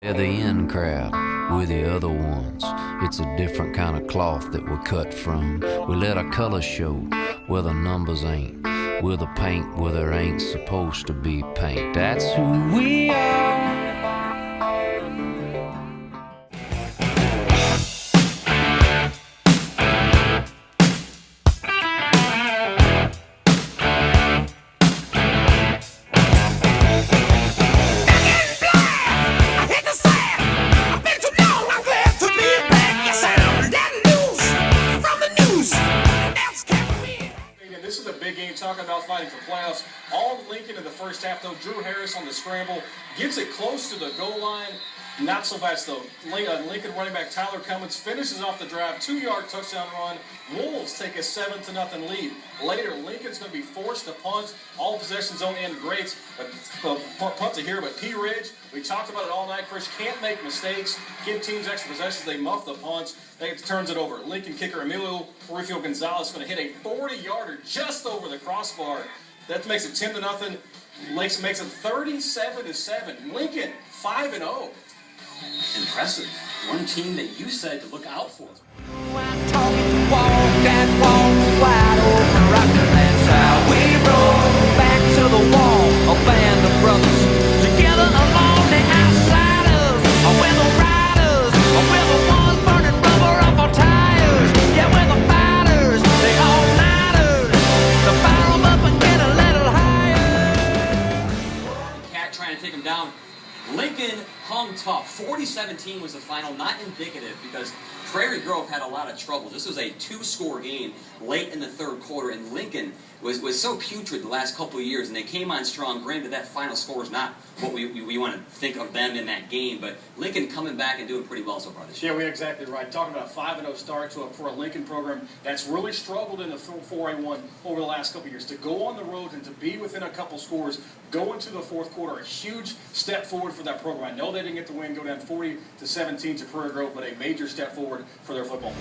They're the in crowd, we're the other ones. It's a different kind of cloth that we're cut from. We let our colors show where the numbers ain't. We're the paint where there ain't supposed to be paint. That's who we are. This is a big game, talking about fighting for playoffs. All Lincoln in the first half, though. Drew Harris on the scramble gets it close to the goal line. Not so fast, though. Lincoln running back Tyler Cummings finishes off the drive, 2-yard touchdown run. Wolves take a 7-0 lead. Later, Lincoln's going to be forced to punt. All possessions don't end great, but punt to here. But P. Ridge, we talked about it all night. Chris can't make mistakes. Give teams extra possessions. They muff the punts. They turns it over. Lincoln kicker Emilio Rufio Gonzalez going to hit a 40-yarder just over the crossbar. That makes it 10-0. Makes it 37-7. Lincoln 5-0. Impressive. One team that you said to look out for. Cat trying to take him down. Lincoln hung tough. 40-17 was the final, not indicative because Prairie Grove had a lot of trouble. This was a 2-score game late in the third quarter, and Lincoln was so putrid the last couple of years, and they came on strong. Granted, that final score is not what we want to think of them in that game, but Lincoln coming back and doing pretty well so far this year. Yeah, we're exactly right. Talking about a 5-0 start for a Lincoln program that's really struggled in the 4A1 over the last couple of years. To go on the road and to be within a couple scores, go into the fourth quarter, a huge step forward for that program. I know they didn't get the win, go down 40-17 to Prairie Grove, but a major step forward for their football.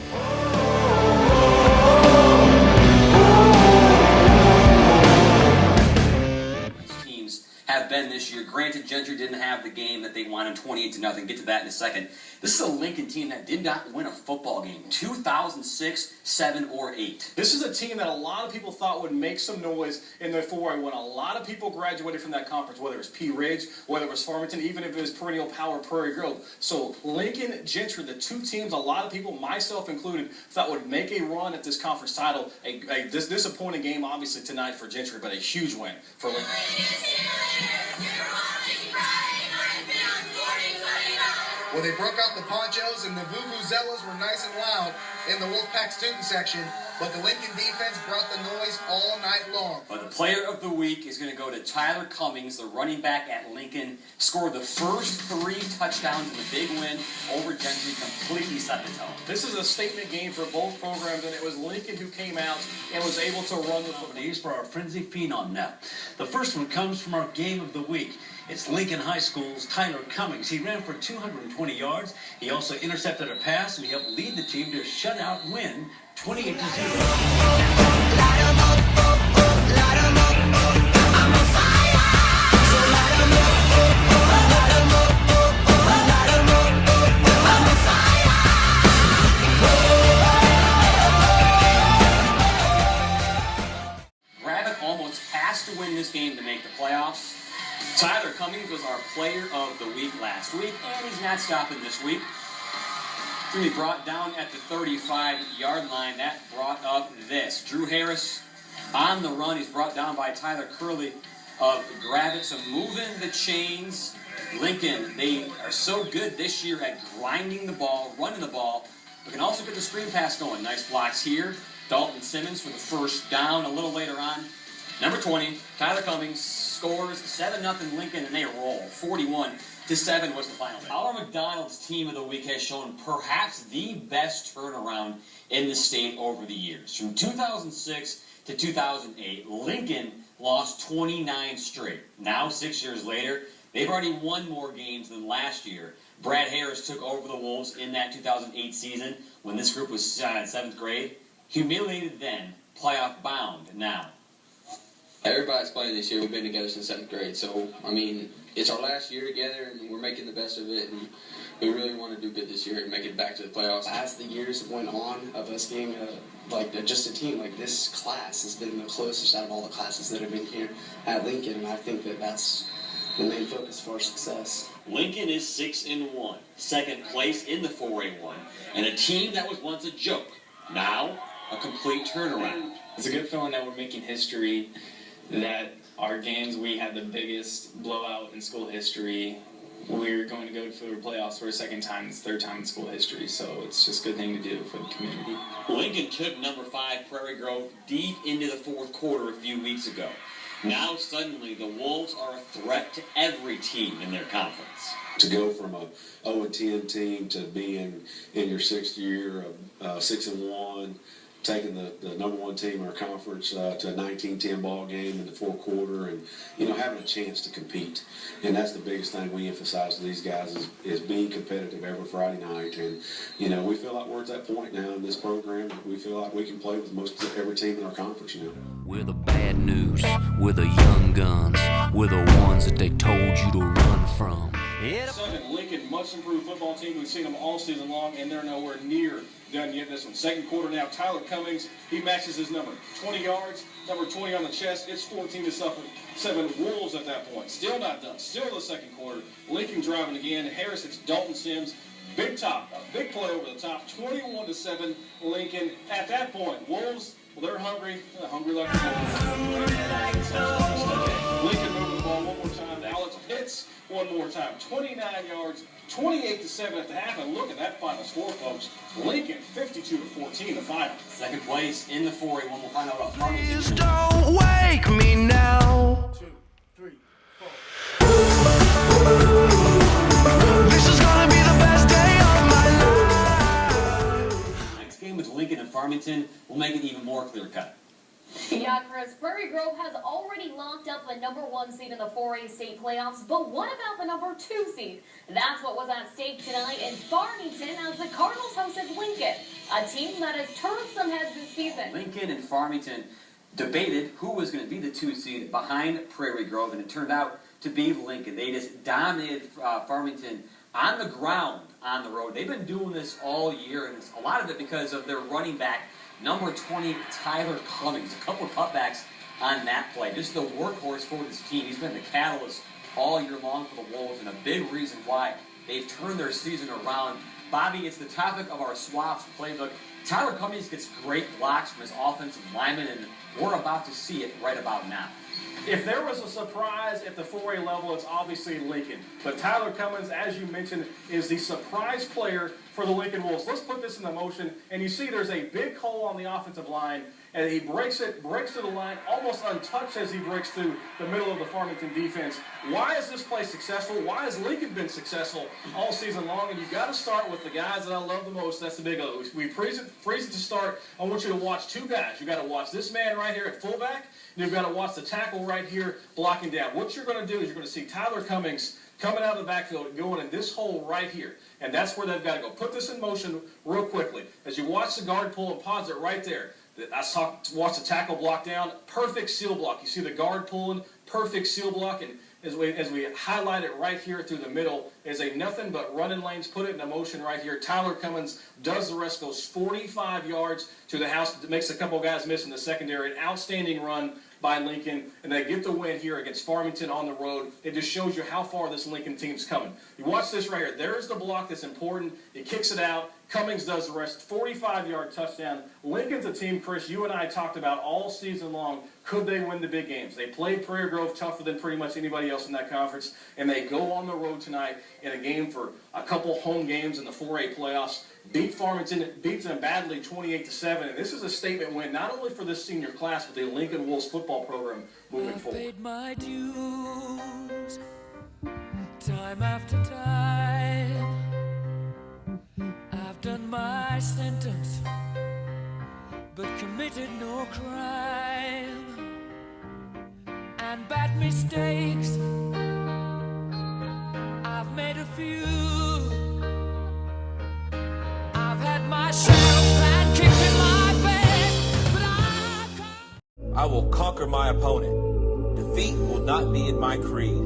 Have been this year. Granted, Gentry didn't have the game that they won in 28-0. Get to that in a second. This is a Lincoln team that did not win a football game. 2006, 7, or 8. This is a team that a lot of people thought would make some noise in the 4A1. A lot of people graduated from that conference, whether it was P. Ridge, whether it was Farmington, even if it was perennial power Prairie Grove. So Lincoln, Gentry, the two teams a lot of people, myself included, thought would make a run at this conference title. This disappointing game, obviously, tonight for Gentry, but a huge win for Lincoln. Well, they broke out the ponchos and the vuvuzelas were nice and loud in the Wolfpack student section, but the Lincoln defense brought the noise all night long. But the player of the week is going to go to Tyler Cummings, the running back at Lincoln. Scored the first 3 touchdowns in the big win over Gentry, completely set the tone. This is a statement game for both programs, and it was Lincoln who came out and was able to run the football. These for our Frenzy Phenom now. The first one comes from our game of the week. It's Lincoln High School's Tyler Cummings. He ran for 220 yards. He also intercepted a pass, and he helped lead the team to a shutout win, 28-0. Rabbit almost has to win this game to make the playoffs. Tyler Cummings was our player of the week last week, and he's not stopping this week. He's going to be brought down at the 35-yard line. That brought up this. Drew Harris on the run. He's brought down by Tyler Curley of Gravett. So moving the chains. Lincoln, they are so good this year at grinding the ball, running the ball, but can also get the screen pass going. Nice blocks here. Dalton Simmons for the first down a little later on. Number 20, Tyler Cummings scores 7-0 Lincoln, and they roll. 41-7 was the final. Our McDonald's team of the week has shown perhaps the best turnaround in the state over the years. From 2006 to 2008, Lincoln lost 29 straight. Now, 6 years later, they've already won more games than last year. Brad Harris took over the Wolves in that 2008 season when this group was in 7th grade. Humiliated then, playoff bound now. Everybody's playing this year. We've been together since 7th grade. So, I mean, it's our last year together, and we're making the best of it, and we really want to do good this year and make it back to the playoffs. As the years went on of us being just a team, like this class has been the closest out of all the classes that have been here at Lincoln, and I think that that's the main focus for our success. Lincoln is 6-1, second place in the 4A1, and a team that was once a joke, now a complete turnaround. It's a good feeling that we're making history, that our games, we had the biggest blowout in school history. We're going to go to the playoffs for a second time. It's third time in school history, so it's just a good thing to do for the community. Lincoln took number 5 Prairie Grove deep into the fourth quarter a few weeks ago. Now suddenly the Wolves are a threat to every team in their conference. To go from a 0-10 team to being in your 6th year of 6-1, taking the number 1 team in our conference to a 19-10 ball game in the fourth quarter, and having a chance to compete. And that's the biggest thing we emphasize to these guys is being competitive every Friday night. And we feel like we're at that point now in this program that we feel like we can play with most every team in our conference now. We're the bad news, we're the young guns, we're the ones that they told you to run from. Second, Lincoln, much improved football team. We've seen them all season long, and they're nowhere near done yet. This one, second quarter now. Tyler Cummings, he matches his number, 20 yards, number 20 on the chest. It's 14-7 Wolves at that point. Still not done. Still the second quarter. Lincoln driving again. Harris, it's Dalton Sims. Big top, a big play over the top. 21-7 Lincoln. At that point, Wolves, well, they're hungry. Hungry like the Wolves. Lincoln moving the ball one more time. Alex Pitts one more time. 29 yards, 28-7 at the half. And look at that final score, folks. Lincoln 52-14, the final. Second place in the 4A1. We'll find out about Farmington. Please don't wake me now. 2, 3, 4. This is gonna be the best day of my life. Next game with Lincoln and Farmington will make it even more clear-cut. Yeah, Chris, Prairie Grove has already locked up the number 1 seed in the 4A state playoffs, but what about the number 2 seed? That's what was at stake tonight in Farmington as the Cardinals hosted Lincoln, a team that has turned some heads this season. Lincoln and Farmington debated who was going to be the 2 seed behind Prairie Grove, and it turned out to be Lincoln. They just dominated Farmington on the ground, on the road. They've been doing this all year, and it's a lot of it because of their running back, number 20, Tyler Cummings. A couple of cutbacks on that play. Just the workhorse for this team. He's been the catalyst all year long for the Wolves, and a big reason why they've turned their season around. Bobby, it's the topic of our Swaps playbook. Tyler Cummings gets great blocks from his offensive lineman, and we're about to see it right about now. If there was a surprise at the 4A level, it's obviously Lincoln. But Tyler Cummings, as you mentioned, is the surprise player for the Lincoln Wolves. Let's put this into motion. And you see there's a big hole on the offensive line, and he breaks through the line, almost untouched as he breaks through the middle of the Farmington defense. Why is this play successful? Why has Lincoln been successful all season long? And you've got to start with the guys that I love the most. That's the big O. We freeze it to start. I want you to watch 2 guys. You've got to watch this man right here at fullback, and you've got to watch the tackle right here blocking down. What you're going to do is you're going to see Tyler Cummings coming out of the backfield and going in this hole right here. And that's where they've got to go. Put this in motion real quickly. As you watch the guard pull and pause it right there. Watch the tackle block down. Perfect seal block. You see the guard pulling. Perfect seal block. And as we highlight it right here through the middle is a nothing but running lanes. Put it in motion right here. Tyler Cummings does the rest. Goes 45 yards to the house. Makes a couple guys miss in the secondary. An outstanding run by Lincoln, and they get the win here against Farmington on the road. It just shows you how far this Lincoln team's coming. You watch this right here. There's the block that's important. It kicks it out. Cummings does the rest. 45-yard touchdown. Lincoln's a team, Chris, you and I talked about all season long. Could they win the big games? They played Prairie Grove tougher than pretty much anybody else in that conference, and they go on the road tonight in a game for a couple home games in the 4A playoffs. Beat Farmington, beats them badly 28-7, and this is a statement win not only for this senior class, but the Lincoln Wolves football program moving forward. Paid my dues, time after time. I've done my sentence, but committed no crime. And bad mistakes, I've made a few. I've had my shadows and kicked in my face, but I will conquer my opponent. Defeat will not be in my creed.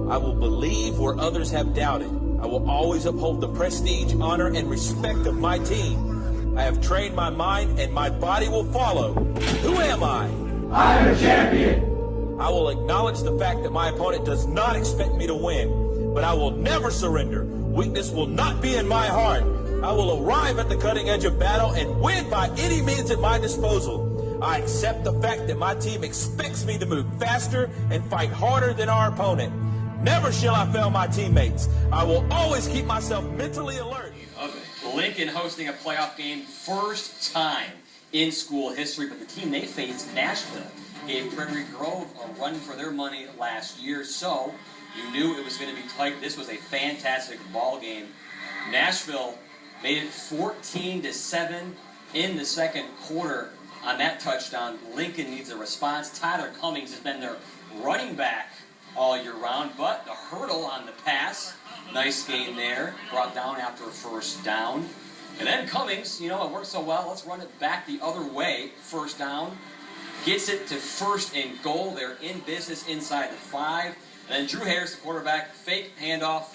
I will believe where others have doubted. I will always uphold the prestige, honor, and respect of my team. I have trained my mind and my body will follow. Who am I? I'm a champion. I will acknowledge the fact that my opponent does not expect me to win, but I will never surrender. Weakness will not be in my heart. I will arrive at the cutting edge of battle and win by any means at my disposal. I accept the fact that my team expects me to move faster and fight harder than our opponent. Never shall I fail my teammates. I will always keep myself mentally alert. Lincoln hosting a playoff game, first time in school history, but the team they faced, Nashville, gave Prairie Grove a run for their money last year, so you knew it was going to be tight. This was a fantastic ball game. Nashville made it 14-7 in the second quarter on that touchdown. Lincoln needs a response. Tyler Cummings has been their running back all year round, but the hurdle on the pass, nice gain there, brought down after a first down. And then Cummings, it worked so well, let's run it back the other way. First down, gets it to first and goal. They're in business inside the 5. And then Drew Harris, the quarterback, fake handoff,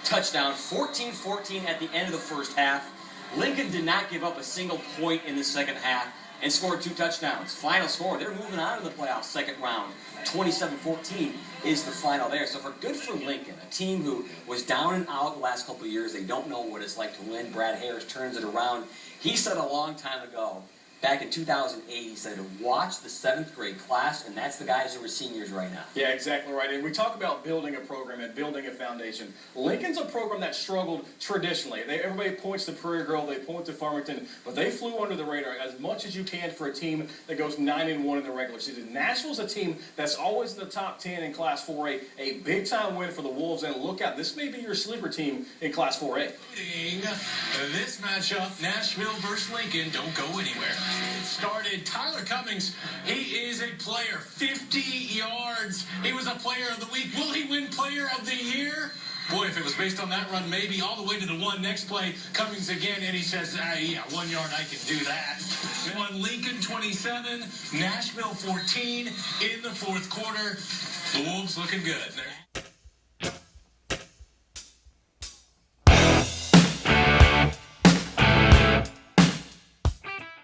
touchdown, 14-14 at the end of the first half. Lincoln did not give up a single point in the second half and scored 2 touchdowns. Final score, they're moving on to the playoffs second round. 27-14 is the final there. So good for Lincoln, a team who was down and out the last couple of years. They don't know what it's like to win. Brad Harris turns it around. He said a long time ago, back in 2008, he said to watch the 7th grade class, and that's the guys who are seniors right now. Yeah, exactly right. And we talk about building a program and building a foundation. Lincoln's a program that struggled traditionally. Everybody points to Prairie Grove, they point to Farmington, but they flew under the radar as much as you can for a team that goes 9-1 in the regular season. Nashville's a team that's always in the top 10 in Class 4A. A big-time win for the Wolves, and look out, this may be your sleeper team in Class 4A. This matchup, Nashville versus Lincoln, don't go anywhere. It started. Tyler Cummings, he is a player. 50 yards. He was a player of the week. Will he win player of the year? Boy, if it was based on that run, maybe all the way to the 1. Next play, Cummings again, and he says, yeah, 1 yard, I can do that. Won Lincoln 27, Nashville 14 in the fourth quarter. The Wolves looking good.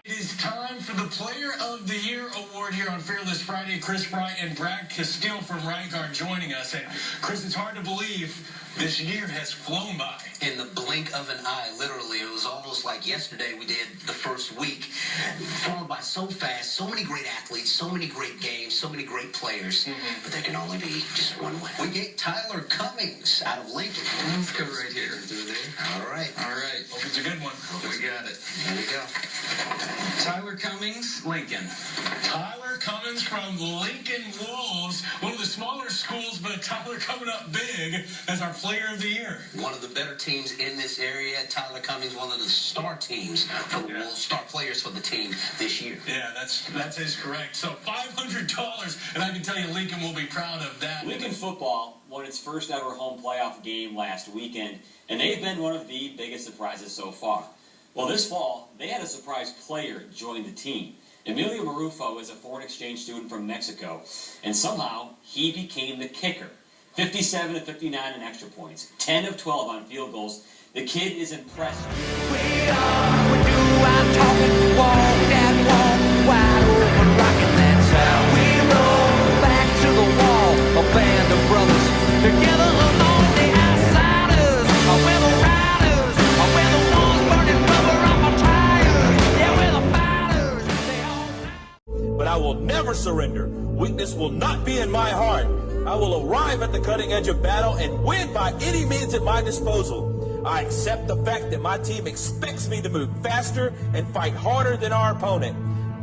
It is time for the Player of the Year award here on Fearless Friday. Chris Bryant and Brad Castile from Reinhardt joining us. And Chris, it's hard to believe this year has flown by. In the blink of an eye, literally. It was almost like yesterday we did the first week. Flown by so fast, so many great athletes, so many great games, so many great players. But there can only be just one win. We get Tyler Cummings out of Lincoln. Let's go right here. Through there. All right. Hope it's a good one. We got it. Here we go. Tyler Cummings, Lincoln. Tyler Cummings from Lincoln Wolves, one of the smaller schools, but Tyler coming up big as our Player of the Year. One of the better teams in this area. Tyler Cummings, one of the star teams for the Wolves, star players for the team this year. Yeah, that is correct. So $500, and I can tell you Lincoln will be proud of that. Lincoln football won its first ever home playoff game last weekend, and they've been one of the biggest surprises so far. Well, this fall, they had a surprise player join the team. Emilio Marufo is a foreign exchange student from Mexico, and somehow he became the kicker. 57 of 59 in extra points, 10 of 12 on field goals. The kid is impressive. I'm talking walk that walk, wide open rocket, that's how we roll. Back to the wall, a band of brothers, together along the outsiders. We're the riders, we're the ones burning rubber on my tires. Yeah, we're the fighters, they all. But I will never surrender. Weakness will not be in my heart. I will arrive at the cutting edge of battle and win by any means at my disposal. I accept the fact that my team expects me to move faster and fight harder than our opponent.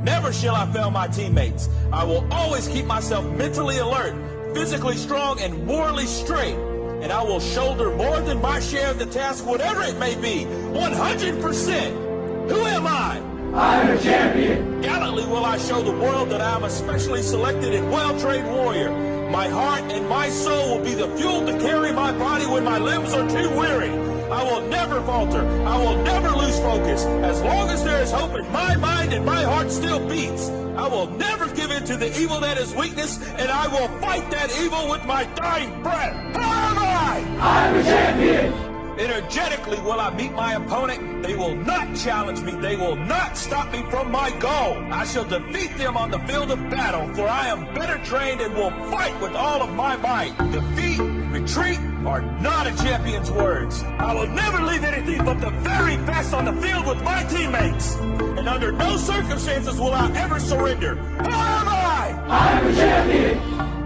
Never shall I fail my teammates. I will always keep myself mentally alert, physically strong, and morally straight. And I will shoulder more than my share of the task, whatever it may be, 100%. Who am I? I'm a champion. Gallantly will I show the world that I am a specially selected and well-trained warrior. My heart and my soul will be the fuel to carry my body when my limbs are too weary. I will never falter. I will never lose focus. focus. As long as there is hope in my mind and my heart still beats, I will never give in to the evil that is weakness, and I will fight that evil with my dying breath. Who am I? I'm a champion! Energetically will I meet my opponent. They will not challenge me. They will not stop me from my goal. I shall defeat them on the field of battle, for I am better trained and will fight with all of my might. Defeat, retreat are not a champion's words. I will never leave anything but the very best on the field with my teammates. And under no circumstances will I ever surrender. Who am I? I'm a champion!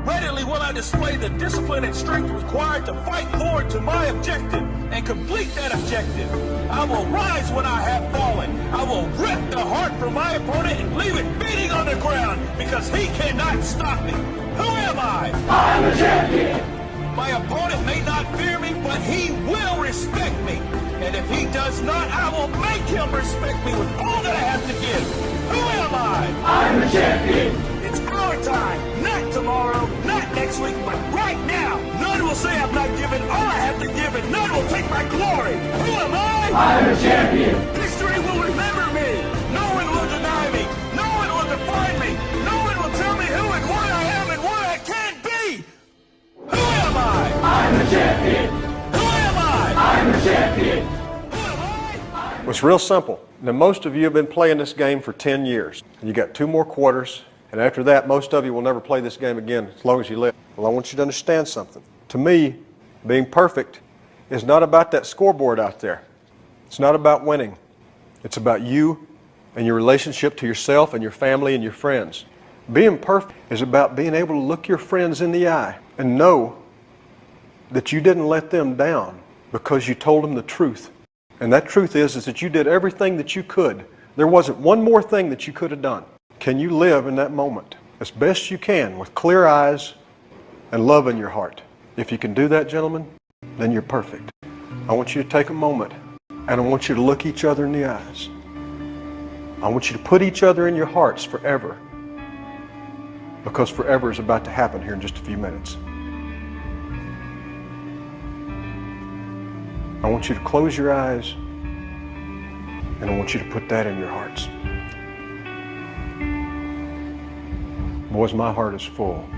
Readily will I display the discipline and strength required to fight forward to my objective and complete that objective. I will rise when I have fallen. I will rip the heart from my opponent and leave it beating on the ground because he cannot stop me. Who am I? I'm a champion! My opponent may not fear me, but he will respect me. And if he does not, I will make him respect me with all that I have to give. Who am I? I'm a champion! It's our time, not tomorrow, not next week, but right now. None will say I've not given all I have to give, and none will take my glory. Who am I? I'm a champion. History will remember me. No one will deny me. No one will define me. No one will tell me who and what I am and what I can't be. Who am I? I'm a champion. Who am I? I'm a champion. Who am I? Well, it's real simple. Now, most of you have been playing this game for 10 years. You got 2 more quarters. And after that, most of you will never play this game again as long as you live. Well, I want you to understand something. To me, being perfect is not about that scoreboard out there. It's not about winning. It's about you and your relationship to yourself and your family and your friends. Being perfect is about being able to look your friends in the eye and know that you didn't let them down because you told them the truth. And that truth is that you did everything that you could. There wasn't one more thing that you could have done. Can you live in that moment as best you can with clear eyes and love in your heart? If you can do that, gentlemen, then you're perfect. I want you to take a moment and I want you to look each other in the eyes. I want you to put each other in your hearts forever, because forever is about to happen here in just a few minutes. I want you to close your eyes and I want you to put that in your hearts. Boys, my heart is full.